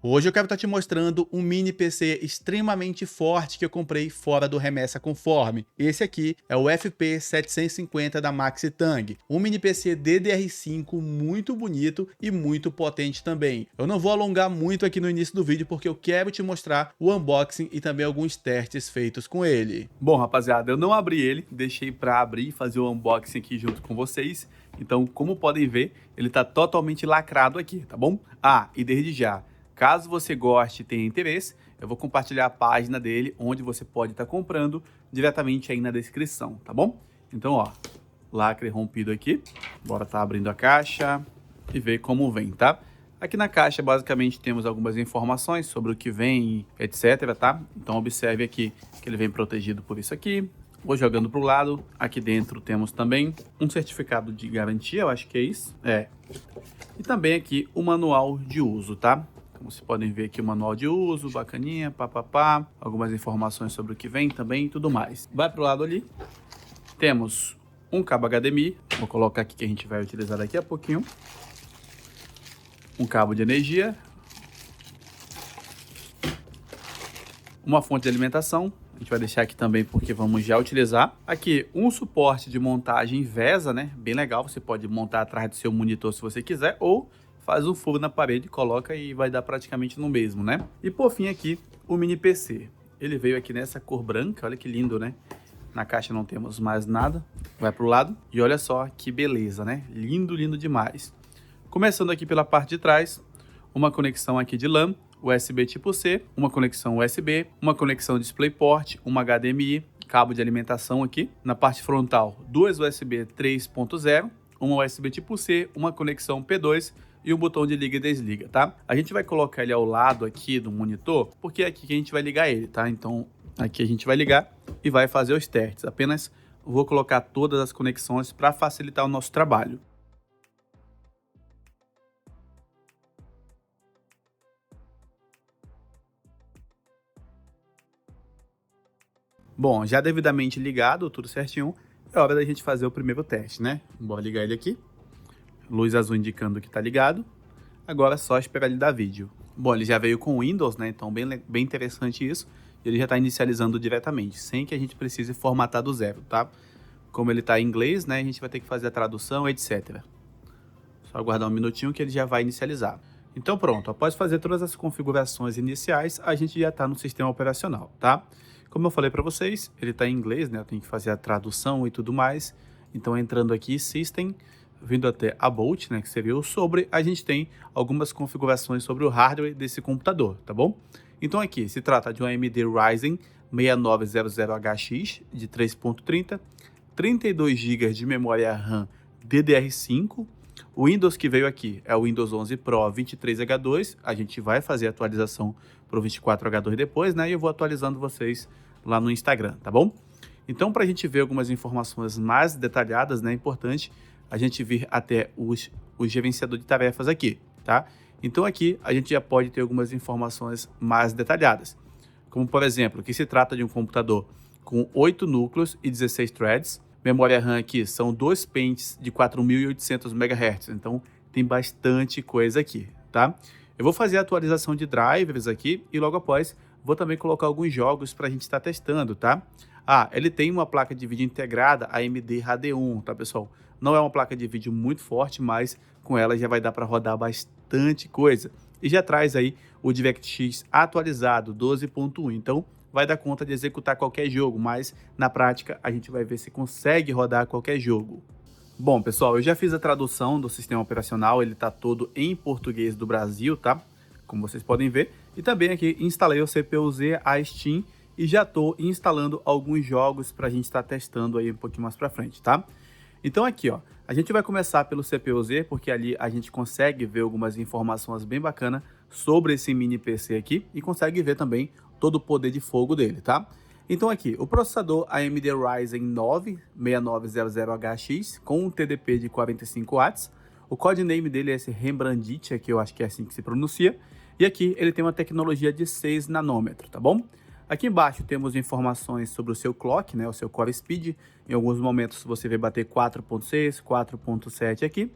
Hoje eu quero estar te mostrando um mini PC extremamente forte que eu comprei fora do Remessa Conforme. Esse aqui é o FP750 da Maxitang, um mini PC DDR5 muito bonito e muito potente também. Eu não vou alongar muito aqui no início do vídeo porque eu quero te mostrar o unboxing e também alguns testes feitos com ele. Bom, rapaziada, eu não abri ele, deixei para abrir e fazer o unboxing aqui junto com vocês. Então, como podem ver, ele tá totalmente lacrado aqui, tá bom? Ah, e desde já, caso você goste e tenha interesse, eu vou compartilhar a página dele, onde você pode estar comprando diretamente aí na descrição, tá bom? Então, ó, lacre rompido aqui. Bora tá abrindo a caixa e ver como vem, tá? Aqui na caixa, basicamente, temos algumas informações sobre o que vem, etc, tá? Então, observe aqui que ele vem protegido por isso aqui. Vou jogando para o lado. Aqui dentro temos também um certificado de garantia, eu acho que é isso. E também aqui o manual de uso, tá? Como vocês podem ver aqui o manual de uso, bacaninha, papapá. Algumas informações sobre o que vem também e tudo mais. Vai para o lado ali. Temos um cabo HDMI. Vou colocar aqui que a gente vai utilizar daqui a pouquinho. Um cabo de energia. Uma fonte de alimentação. A gente vai deixar aqui também porque vamos já utilizar. Aqui um suporte de montagem VESA, né? Bem legal, você pode montar atrás do seu monitor se você quiser, ou faz um furo na parede, coloca e vai dar praticamente no mesmo, né? E por fim aqui, o mini PC. Ele veio aqui nessa cor branca, olha que lindo, né? Na caixa não temos mais nada. Vai pro lado e olha só que beleza, né? Lindo, lindo demais. Começando aqui pela parte de trás, uma conexão aqui de LAN, USB tipo C, uma conexão USB, uma conexão DisplayPort, uma HDMI, cabo de alimentação aqui. Na parte frontal, duas USB 3.0, uma USB tipo C, uma conexão P2 e um botão de liga e desliga, tá? A gente vai colocar ele ao lado aqui do monitor, porque é aqui que a gente vai ligar ele, tá? Então, aqui a gente vai ligar e vai fazer os testes. Apenas vou colocar todas as conexões para facilitar o nosso trabalho. Bom, já devidamente ligado, tudo certinho, é hora da gente fazer o primeiro teste, né? Bora ligar ele aqui. Luz azul indicando que tá ligado. Agora é só esperar ele dar vídeo. Bom, ele já veio com Windows, né? Então bem interessante isso. Ele já está inicializando diretamente, sem que a gente precise formatar do zero, tá? Como ele está em inglês, né? A gente vai ter que fazer a tradução, etc. Só aguardar um minutinho que ele já vai inicializar. Então pronto, após fazer todas as configurações iniciais, a gente já está no sistema operacional, tá? Como eu falei para vocês, ele está em inglês, né? Eu tenho que fazer a tradução e tudo mais. Então, entrando aqui, System, vindo até About, né? Que seria o sobre, a gente tem algumas configurações sobre o hardware desse computador, tá bom? Então, aqui se trata de um AMD Ryzen 6900HX de 3.30, 32 GB de memória RAM DDR5. O Windows que veio aqui é o Windows 11 Pro 23H2. A gente vai fazer a atualização para o 24H2 depois, né? E eu vou atualizando vocês lá no Instagram, tá bom? Então, para a gente ver algumas informações mais detalhadas, né? É importante a gente vir até o gerenciador de tarefas aqui, tá? Então, aqui a gente já pode ter algumas informações mais detalhadas. Como, por exemplo, que se trata de um computador com 8 núcleos e 16 threads. Memória RAM aqui são 2 pentes de 4.800 MHz, então tem bastante coisa aqui, tá? Eu vou fazer a atualização de drivers aqui e logo após vou também colocar alguns jogos para a gente estar testando, tá? Ah, ele tem uma placa de vídeo integrada AMD Radeon, tá, pessoal? Não é uma placa de vídeo muito forte, mas com ela já vai dar para rodar bastante coisa. E já traz aí o DirectX atualizado 12.1, então vai dar conta de executar qualquer jogo, mas na prática a gente vai ver se consegue rodar qualquer jogo. Bom, pessoal, eu já fiz a tradução do sistema operacional, ele está todo em português do Brasil, tá? Como vocês podem ver. E também aqui instalei o CPU-Z, a Steam, e já estou instalando alguns jogos para a gente estar testando aí um pouquinho mais para frente, tá? Então aqui, ó, a gente vai começar pelo CPU-Z, porque ali a gente consegue ver algumas informações bem bacanas sobre esse mini PC aqui e consegue ver também todo o poder de fogo dele, tá? Então aqui, o processador AMD Ryzen 9 6900HX com um TDP de 45 watts. O codename dele é esse Rembrandit, que eu acho que é assim que se pronuncia. E aqui ele tem uma tecnologia de 6 nanômetros, tá bom? Aqui embaixo temos informações sobre o seu clock, né, o seu core speed. Em alguns momentos você vai bater 4.6, 4.7 aqui.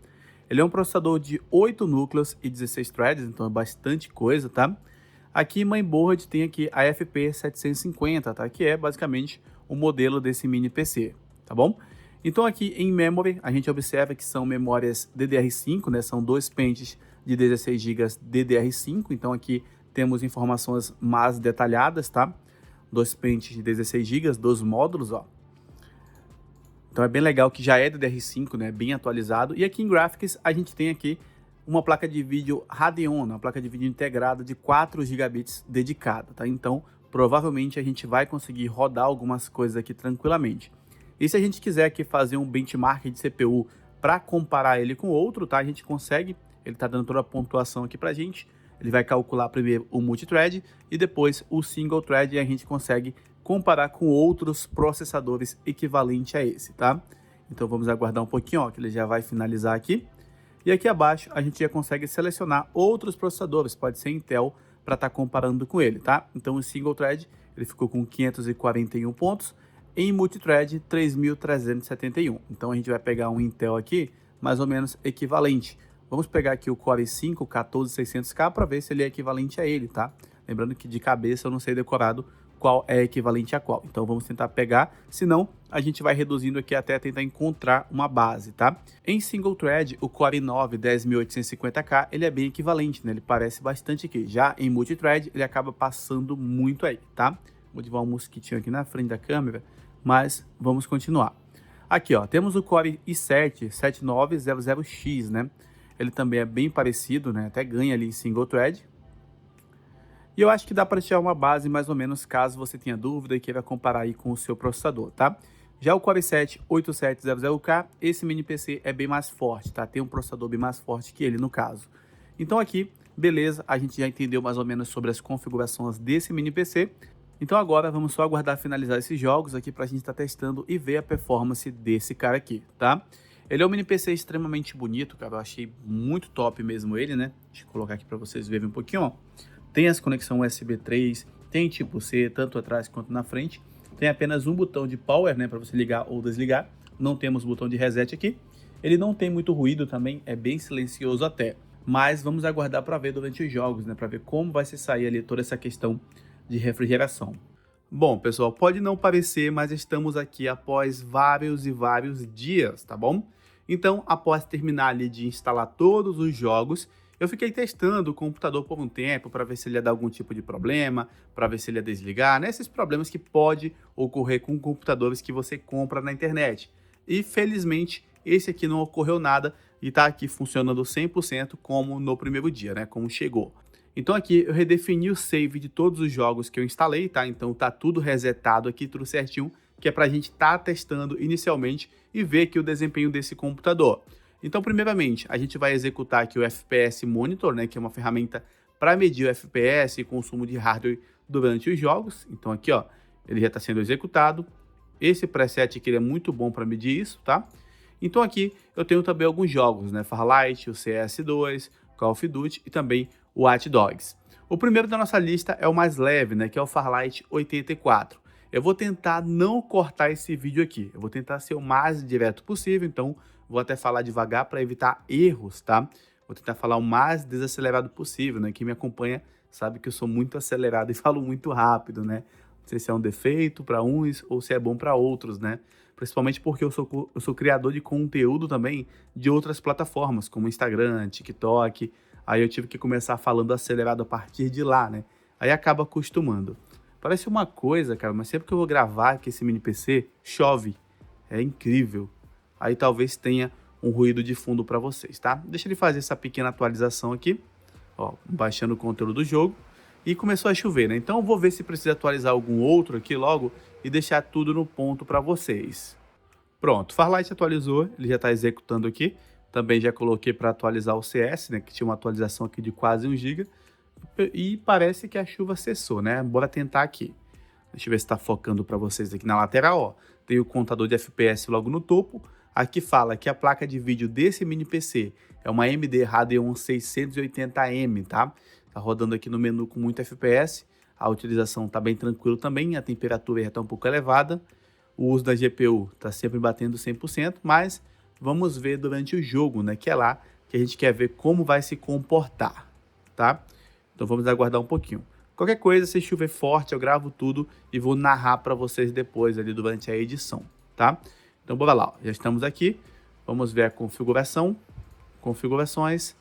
Ele é um processador de 8 núcleos e 16 threads, então é bastante coisa, tá? Aqui em mainboard tem aqui a FP750, tá? Que é basicamente o modelo desse mini PC, tá bom? Então aqui em memory, a gente observa que são memórias DDR5, né? São dois pentes de 16 GB DDR5, então aqui temos informações mais detalhadas, tá? Dois pentes de 16 GB, dois módulos, ó. Então é bem legal que já é DDR5, né? Bem atualizado. E aqui em Graphics a gente tem aqui uma placa de vídeo Radeon, uma placa de vídeo integrada de 4 gigabits dedicada, tá? Então provavelmente a gente vai conseguir rodar algumas coisas aqui tranquilamente. E se a gente quiser aqui fazer um benchmark de CPU para comparar ele com outro, tá? A gente consegue, ele tá dando toda a pontuação aqui pra gente. Ele vai calcular primeiro o multithread e depois o single thread e a gente consegue comparar com outros processadores equivalentes a esse, tá? Então vamos aguardar um pouquinho, ó, que ele já vai finalizar aqui. E aqui abaixo a gente já consegue selecionar outros processadores, pode ser Intel, para estar comparando com ele, tá? Então o single thread ele ficou com 541 pontos, em multithread 3.371. Então a gente vai pegar um Intel aqui mais ou menos equivalente. Vamos pegar aqui o Core i5 14600K para ver se ele é equivalente a ele, tá? Lembrando que de cabeça eu não sei decorado qual é equivalente a qual. Então vamos tentar pegar, senão a gente vai reduzindo aqui até tentar encontrar uma base, tá? Em single thread, o Core i9 10850K, ele é bem equivalente, né? Ele parece bastante aqui. Já em multithread, ele acaba passando muito aí, tá? Vou ativar um mosquitinho aqui na frente da câmera, mas vamos continuar. Aqui, ó, temos o Core i7 7900X, né? Ele também é bem parecido, né? Até ganha ali em single thread. E eu acho que dá para tirar uma base mais ou menos caso você tenha dúvida e queira comparar aí com o seu processador, tá? Já o Core i7 8700K, esse mini PC é bem mais forte, tá? Tem um processador bem mais forte que ele no caso. Então aqui, beleza, a gente já entendeu mais ou menos sobre as configurações desse mini PC. Então agora vamos só aguardar finalizar esses jogos aqui para a gente estar testando e ver a performance desse cara aqui, tá? Ele é um mini PC extremamente bonito, cara, eu achei muito top mesmo ele, né? Deixa eu colocar aqui para vocês verem um pouquinho, ó. Tem as conexões USB 3, tem tipo C, tanto atrás quanto na frente. Tem apenas um botão de power, né, para você ligar ou desligar. Não temos botão de reset aqui. Ele não tem muito ruído também, é bem silencioso até. Mas vamos aguardar para ver durante os jogos, né, para ver como vai se sair ali toda essa questão de refrigeração. Bom, pessoal, pode não parecer, mas estamos aqui após vários e vários dias, tá bom? Então, após terminar ali de instalar todos os jogos, eu fiquei testando o computador por um tempo para ver se ele ia dar algum tipo de problema, para ver se ele ia desligar, né? Esses problemas que pode ocorrer com computadores que você compra na internet. E felizmente esse aqui não ocorreu nada e está aqui funcionando 100% como no primeiro dia, né? Como chegou. Então aqui eu redefini o save de todos os jogos que eu instalei, tá? Então tá tudo resetado aqui, tudo certinho, que é para a gente estar testando inicialmente e ver aqui o desempenho desse computador. Então, primeiramente, a gente vai executar aqui o FPS Monitor, né, que é uma ferramenta para medir o FPS e consumo de hardware durante os jogos. Então, aqui, ó, ele já está sendo executado. Esse preset aqui ele é muito bom para medir isso, tá? Então, aqui eu tenho também alguns jogos, né, Farlight, o CS2, Call of Duty e também o Watch Dogs. O primeiro da nossa lista é o mais leve, né, que é o Farlight 84. Eu vou tentar não cortar esse vídeo aqui, eu vou tentar ser o mais direto possível, então vou até falar devagar para evitar erros, tá? Vou tentar falar o mais desacelerado possível, né? Quem me acompanha sabe que eu sou muito acelerado e falo muito rápido, né? Não sei se é um defeito para uns ou se é bom para outros, né? Principalmente porque eu sou criador de conteúdo também de outras plataformas, como Instagram, TikTok. Aí eu tive que começar falando acelerado a partir de lá, né? Aí acaba acostumando. Parece uma coisa, cara, mas sempre que eu vou gravar aqui esse mini PC, chove. É incrível. Aí talvez tenha um ruído de fundo para vocês, tá? Deixa ele fazer essa pequena atualização aqui. Ó, baixando o conteúdo do jogo. E começou a chover, né? Então eu vou ver se precisa atualizar algum outro aqui logo e deixar tudo no ponto para vocês. Pronto, Farlight atualizou, ele já está executando aqui. Também já coloquei para atualizar o CS, né? Que tinha uma atualização aqui de quase 1 GB. E parece que a chuva cessou, né? Bora tentar aqui. Deixa eu ver se está focando para vocês aqui na lateral, ó. Tem o contador de FPS logo no topo. Aqui fala que a placa de vídeo desse mini PC é uma AMD Radeon 680M, tá? Tá rodando aqui no menu com muito FPS. A utilização tá bem tranquila também, a temperatura já tá um pouco elevada. O uso da GPU tá sempre batendo 100%, mas vamos ver durante o jogo, né? Que é lá que a gente quer ver como vai se comportar, tá? Então vamos aguardar um pouquinho. Qualquer coisa, se chover forte, eu gravo tudo e vou narrar para vocês depois ali durante a edição, tá? Então bora lá, ó. Já estamos aqui. Vamos ver a configuração. Configurações.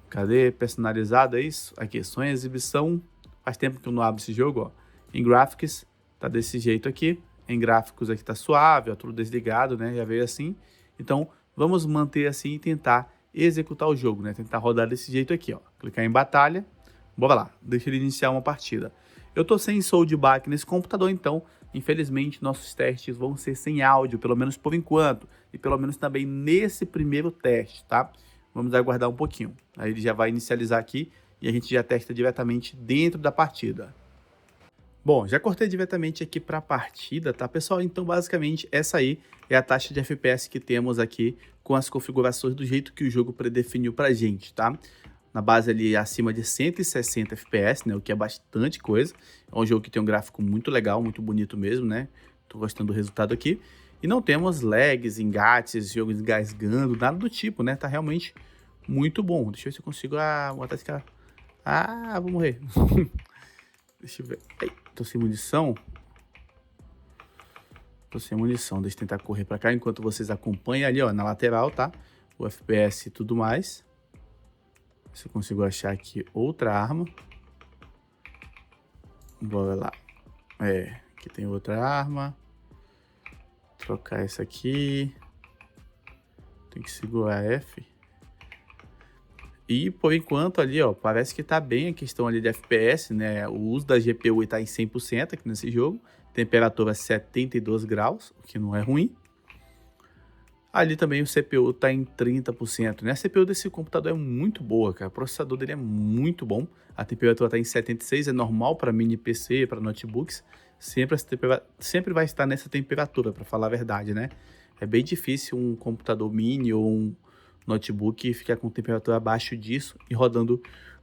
Cadê? Personalizado, é isso? Aqui, som e exibição. Faz tempo que eu não abro esse jogo, ó. Em Graphics, tá desse jeito aqui. Em gráficos aqui tá suave, ó, tudo desligado, né? Já veio assim. Então, vamos manter assim e tentar executar o jogo, né? Tentar rodar desse jeito aqui, ó. Clicar em batalha. Bora lá, deixa ele iniciar uma partida. Eu tô sem soundback nesse computador, então, infelizmente, nossos testes vão ser sem áudio, pelo menos por enquanto. E pelo menos também nesse primeiro teste, tá? Vamos aguardar um pouquinho. Aí ele já vai inicializar aqui e a gente já testa diretamente dentro da partida. Bom, já cortei diretamente aqui para a partida, tá, pessoal? Então, basicamente, essa aí é a taxa de FPS que temos aqui com as configurações do jeito que o jogo predefiniu pra gente, tá? Na base ali acima de 160 FPS, né, o que é bastante coisa. É um jogo que tem um gráfico muito legal, muito bonito mesmo, né? Tô gostando do resultado aqui. E não temos lags, engates, jogos engasgando, nada do tipo, né? Tá realmente muito bom. Deixa eu ver se eu consigo botar esse cara. Ah, vou morrer. Deixa eu ver. Ai, tô sem munição. Tô sem munição. Deixa eu tentar correr pra cá enquanto vocês acompanham ali, ó, na lateral, tá? O FPS e tudo mais. Se eu consigo achar aqui outra arma. Bora lá. Aqui tem outra arma. Trocar essa aqui. Tem que segurar F. E por enquanto ali, ó, parece que tá bem a questão ali de FPS, né? O uso da GPU tá em 100% aqui nesse jogo. Temperatura 72 graus, o que não é ruim. Ali também o CPU tá em 30%, né? A CPU desse computador é muito boa, cara. O processador dele é muito bom. A temperatura tá em 76, é normal para mini PC, para notebooks. Sempre vai estar nessa temperatura, para falar a verdade, né? É bem difícil um computador mini ou um notebook ficar com temperatura abaixo disso e rodando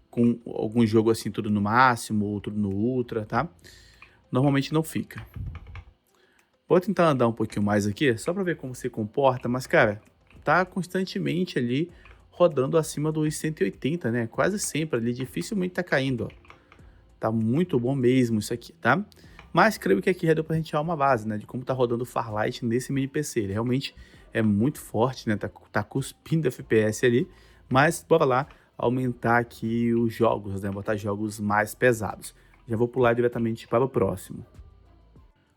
com algum jogo assim tudo no máximo ou tudo no ultra, tá? Normalmente não fica. Vou tentar andar um pouquinho mais aqui, só para ver como se comporta, mas, cara, tá constantemente ali rodando acima dos 180, né? Quase sempre ali, dificilmente tá caindo, ó. Tá muito bom mesmo isso aqui, tá? Mas creio que aqui já deu pra gente tirar uma base, né? De como tá rodando o Farlight nesse mini PC. Ele realmente é muito forte, né? Tá cuspindo FPS ali. Mas bora lá aumentar aqui os jogos, né? Botar jogos mais pesados. Já vou pular diretamente para o próximo.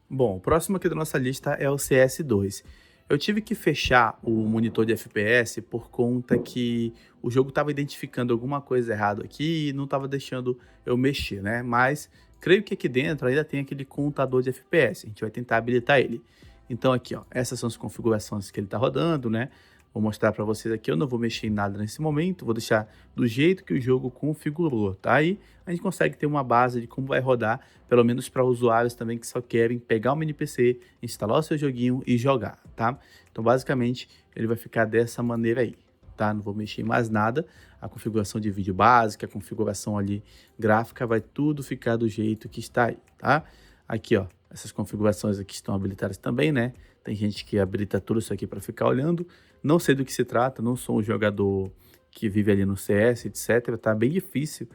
Bom, o próximo aqui da nossa lista é o CS2. Eu tive que fechar o monitor de FPS por conta que o jogo estava identificando alguma coisa errada aqui e não estava deixando eu mexer, né? Mas creio que aqui dentro ainda tem aquele contador de FPS. A gente vai tentar habilitar ele. Então aqui, ó, essas são as configurações que ele está rodando, né? Vou mostrar para vocês aqui, eu não vou mexer em nada nesse momento, vou deixar do jeito que o jogo configurou, tá? Aí a gente consegue ter uma base de como vai rodar, pelo menos para usuários também que só querem pegar o mini PC, instalar o seu joguinho e jogar, tá? Então basicamente ele vai ficar dessa maneira aí, tá? Não vou mexer em mais nada, a configuração de vídeo básica, a configuração ali gráfica, vai tudo ficar do jeito que está aí, tá? Aqui, ó, essas configurações aqui estão habilitadas também, né? Tem gente que habilita tudo isso aqui para ficar olhando. Não sei do que se trata, não sou um jogador que vive ali no CS, etc. Tá bem difícil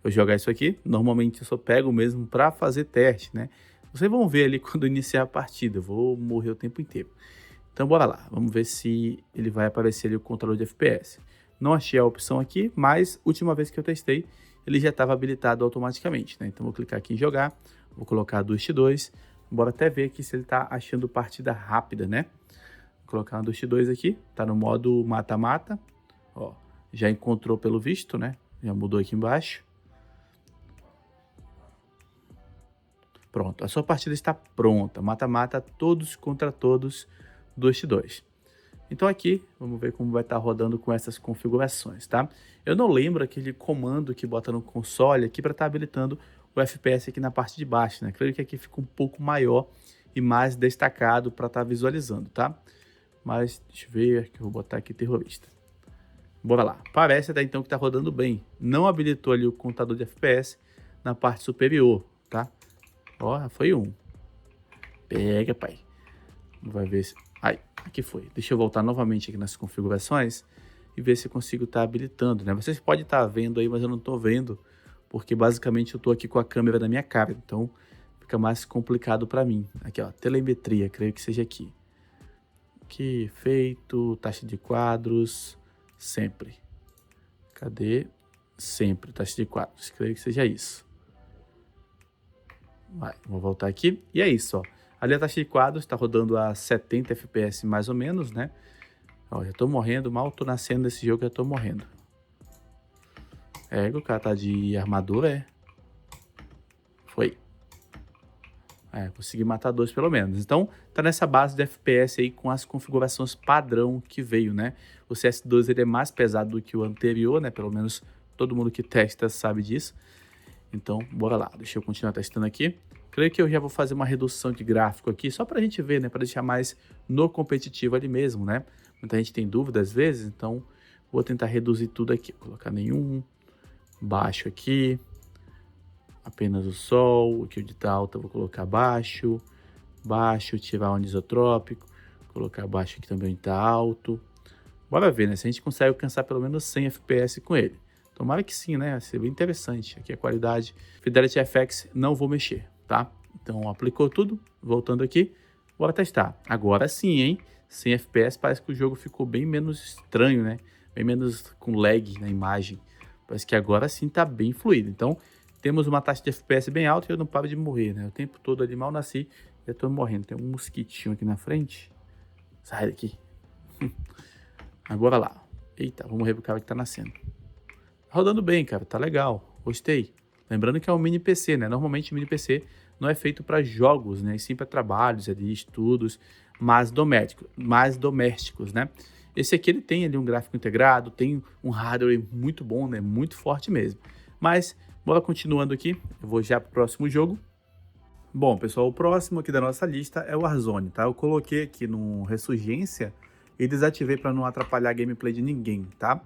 eu jogar isso aqui. Normalmente eu só pego mesmo para fazer teste, né? Vocês vão ver ali quando iniciar a partida. Eu vou morrer o tempo inteiro. Então bora lá. Vamos ver se ele vai aparecer ali o controle de FPS. Não achei a opção aqui, mas última vez que eu testei, ele já estava habilitado automaticamente, né? Então vou clicar aqui em jogar. Vou colocar 2x2. Bora até ver aqui se ele tá achando partida rápida, né? Vou colocar um 2x2 aqui. Tá no modo mata-mata. Ó, já encontrou pelo visto, né? Já mudou aqui embaixo. Pronto, a sua partida está pronta. Mata-mata, todos contra todos, 2x2. Então aqui, vamos ver como vai estar rodando com essas configurações, tá? Eu não lembro aquele comando que bota no console aqui para estar habilitando o FPS aqui na parte de baixo, né? Creio que aqui fica um pouco maior e mais destacado para estar visualizando, tá? Mas deixa eu ver, que eu vou botar aqui terrorista. Bora lá. Parece até então que tá rodando bem. Não habilitou ali o contador de FPS na parte superior, tá? Ó, foi um. Pega, pai. Vai ver se... Ai, aqui foi. Deixa eu voltar novamente aqui nas configurações e ver se eu consigo estar habilitando, né? Vocês podem estar vendo aí, mas eu não estou vendo, porque basicamente eu estou aqui com a câmera na minha cara, então fica mais complicado para mim. Aqui, ó, telemetria, creio que seja aqui. Aqui, feito, taxa de quadros, sempre. Cadê? Sempre, taxa de quadros, creio que seja isso. Vai, vou voltar aqui, e é isso, ó. Ali a taxa de quadros está rodando a 70 FPS mais ou menos, né? Ó, já tô morrendo, mal tô nascendo nesse jogo, já tô morrendo. O cara tá de armadura, Foi. Consegui matar 2 pelo menos. Então, tá nessa base de FPS aí com as configurações padrão que veio, né? O CS2 ele é mais pesado do que o anterior, né? Pelo menos todo mundo que testa sabe disso. Então, bora lá. Deixa eu continuar testando aqui. Creio que eu já vou fazer uma redução de gráfico aqui, só pra gente ver, né? Pra deixar mais no competitivo ali mesmo, né? Muita gente tem dúvida às vezes, então vou tentar reduzir tudo aqui. Vou colocar nenhum, baixo aqui, apenas o sol, aqui o de tá alta vou colocar baixo, tirar o anisotrópico, colocar baixo aqui também tá alto. Bora ver, né? Se a gente consegue alcançar pelo menos 100 FPS com ele. Tomara que sim, né? Vai ser bem interessante. Aqui a qualidade, Fidelity FX, não vou mexer, tá? Então aplicou tudo, voltando aqui, bora testar. Agora sim, hein? 100 FPS parece que o jogo ficou bem menos estranho, né? Bem menos com lag na imagem. Parece que agora sim tá bem fluido. Então, temos uma taxa de FPS bem alta e eu não paro de morrer, né? O tempo todo ali, mal nasci, já tô morrendo. Tem um mosquitinho aqui na frente. Sai daqui. Agora lá. Eita, vou morrer pro cara que tá nascendo. Tá rodando bem, cara. Tá legal. Gostei. Lembrando que é um mini PC, né? Normalmente mini PC não é feito para jogos, né? E sim para trabalhos, ali, estudos, mais domésticos, né? Esse aqui ele tem ali um gráfico integrado, tem um hardware muito bom, né? Muito forte mesmo. Mas, bora continuando aqui. Eu vou já pro próximo jogo. Bom, pessoal, o próximo aqui da nossa lista é o Warzone, tá? Eu coloquei aqui no Ressurgência e desativei para não atrapalhar a gameplay de ninguém, tá?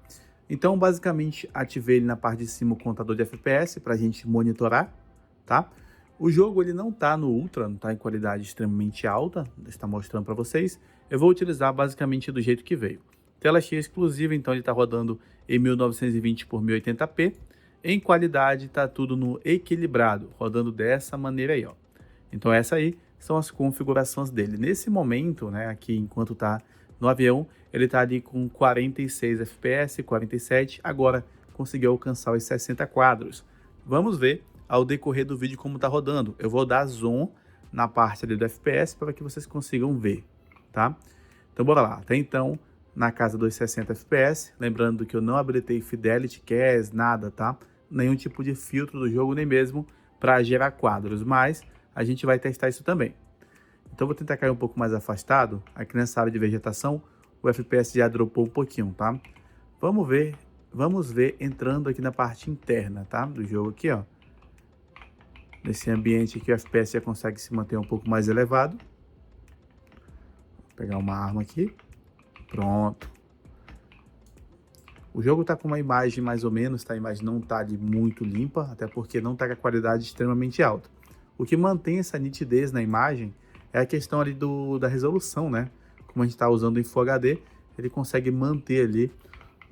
Então, basicamente, ativei ele na parte de cima o contador de FPS para a gente monitorar, tá? O jogo ele não tá no Ultra, não tá em qualidade extremamente alta, está mostrando para vocês. Eu vou utilizar basicamente do jeito que veio. Tela cheia exclusiva, então ele está rodando em 1920 por 1080p. Em qualidade tá tudo no equilibrado, rodando dessa maneira aí, ó. Então essa aí são as configurações dele. Nesse momento, né, aqui enquanto tá no avião, ele tá ali com 46 FPS, 47, agora conseguiu alcançar os 60 quadros. Vamos ver ao decorrer do vídeo como tá rodando. Eu vou dar zoom na parte ali do FPS para que vocês consigam ver, tá? Então bora lá. Até então, na casa dos 60 FPS, lembrando que eu não habilitei Fidelity, CAS, nada, tá? Nenhum tipo de filtro do jogo, nem mesmo para gerar quadros, mas a gente vai testar isso também. Então vou tentar cair um pouco mais afastado, aqui nessa área de vegetação, o FPS já dropou um pouquinho, tá? Vamos ver entrando aqui na parte interna, tá? Do jogo aqui, ó. Nesse ambiente aqui o FPS já consegue se manter um pouco mais elevado. Vou pegar uma arma aqui. Pronto. O jogo tá com uma imagem mais ou menos, tá? A imagem não tá ali muito limpa, até porque não tá com a qualidade extremamente alta. O que mantém essa nitidez na imagem é a questão ali da resolução, né? Como a gente tá usando em Full HD, ele consegue manter ali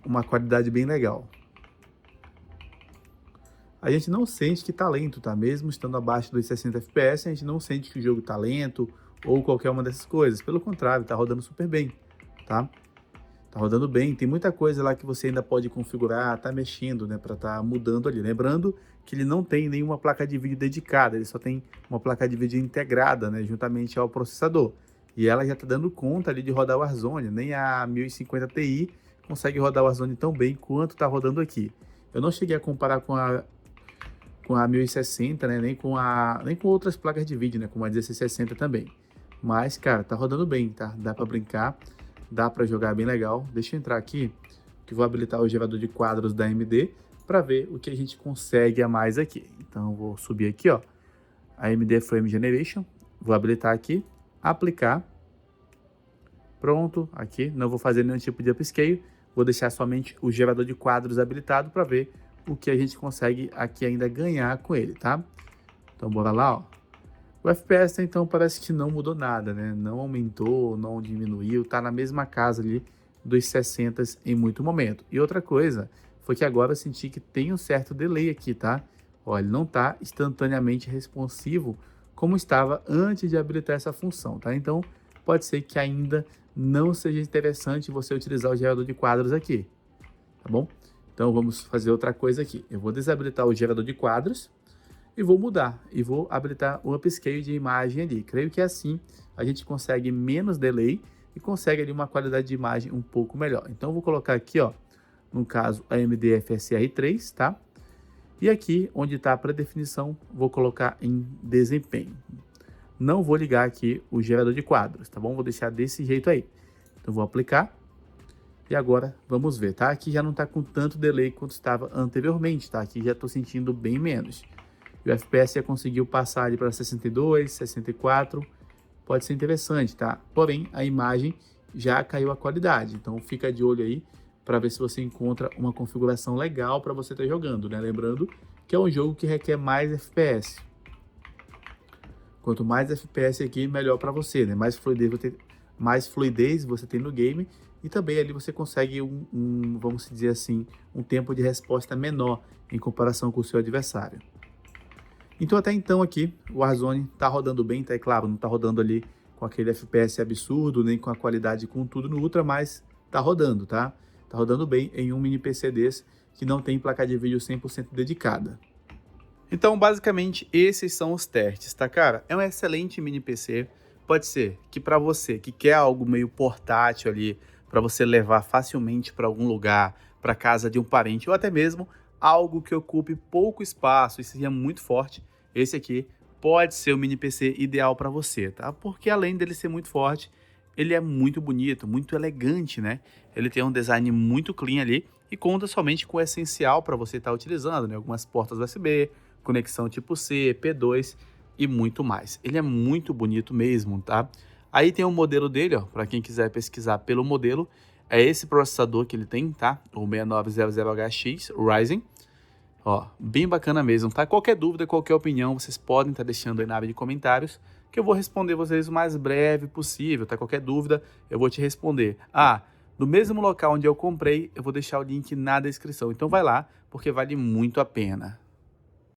uma qualidade bem legal. A gente não sente que tá lento, tá? Mesmo estando abaixo dos 60 FPS, a gente não sente que o jogo tá lento ou qualquer uma dessas coisas. Pelo contrário, tá rodando super bem, tá? Tá rodando bem, tem muita coisa lá que você ainda pode configurar, tá mexendo, né, para tá mudando ali. Lembrando que ele não tem nenhuma placa de vídeo dedicada, ele só tem uma placa de vídeo integrada, né, juntamente ao processador. E ela já tá dando conta ali de rodar o Warzone, nem a 1050 Ti consegue rodar o Warzone tão bem quanto tá rodando aqui. Eu não cheguei a comparar com a 1060, né, nem com outras placas de vídeo, né, como a 1660 também. Mas, cara, tá rodando bem, tá? Dá para brincar. Dá para jogar bem legal. Deixa eu entrar aqui, que vou habilitar o gerador de quadros da AMD para ver o que a gente consegue a mais aqui. Então, vou subir aqui, ó, AMD Frame Generation. Vou habilitar aqui, aplicar. Pronto, aqui. Não vou fazer nenhum tipo de upscale. Vou deixar somente o gerador de quadros habilitado para ver o que a gente consegue aqui ainda ganhar com ele, tá? Então, bora lá, ó. O FPS, então, parece que não mudou nada, né? Não aumentou, não diminuiu, tá na mesma casa ali dos 60 em muito momento. E outra coisa foi que agora eu senti que tem um certo delay aqui, tá? Olha, ele não está instantaneamente responsivo como estava antes de habilitar essa função, tá? Então, pode ser que ainda não seja interessante você utilizar o gerador de quadros aqui, tá bom? Então, vamos fazer outra coisa aqui. Eu vou desabilitar o gerador de quadros e vou mudar. E vou habilitar o upscale de imagem ali. Creio que assim a gente consegue menos delay e consegue ali uma qualidade de imagem um pouco melhor. Então, eu vou colocar aqui, ó, no caso, AMD FSR 3, tá? E aqui, onde está a pré-definição, vou colocar em desempenho. Não vou ligar aqui o gerador de quadros, tá bom? Vou deixar desse jeito aí. Então, vou aplicar. E agora, vamos ver, tá? Aqui já não está com tanto delay quanto estava anteriormente, tá? Aqui já estou sentindo bem menos. E o FPS já conseguiu passar ali para 62, 64. Pode ser interessante, tá? Porém, a imagem já caiu a qualidade. Então, fica de olho aí para ver se você encontra uma configuração legal para você estar jogando, né? Lembrando que é um jogo que requer mais FPS. Quanto mais FPS aqui, melhor para você, né? Mais fluidez você tem no game e também ali você consegue vamos dizer assim, um tempo de resposta menor em comparação com o seu adversário. Então até então aqui o Warzone tá rodando bem, tá? É claro, não tá rodando ali com aquele FPS absurdo, nem com a qualidade com tudo no Ultra, mas tá rodando, tá? Tá rodando bem em um mini PC desse que não tem placa de vídeo 100% dedicada. Então, basicamente, esses são os testes, tá, cara? É um excelente mini PC. Pode ser que para você que quer algo meio portátil ali, para você levar facilmente para algum lugar, para casa de um parente, ou até mesmo algo que ocupe pouco espaço e seja muito forte, esse aqui pode ser o mini PC ideal para você, tá? Porque além dele ser muito forte, ele é muito bonito, muito elegante, né? Ele tem um design muito clean ali e conta somente com o essencial para você estar utilizando, né? Algumas portas USB, conexão tipo C, P2 e muito mais. Ele é muito bonito mesmo, tá? Aí tem o modelo dele, ó, para quem quiser pesquisar pelo modelo, é esse processador que ele tem, tá? O 6900HX Ryzen. Ó, bem bacana mesmo, tá? Qualquer dúvida, qualquer opinião, vocês podem estar deixando aí na área de comentários, que eu vou responder vocês o mais breve possível, tá? Qualquer dúvida, eu vou te responder. Ah, no mesmo local onde eu comprei, eu vou deixar o link na descrição. Então vai lá, porque vale muito a pena.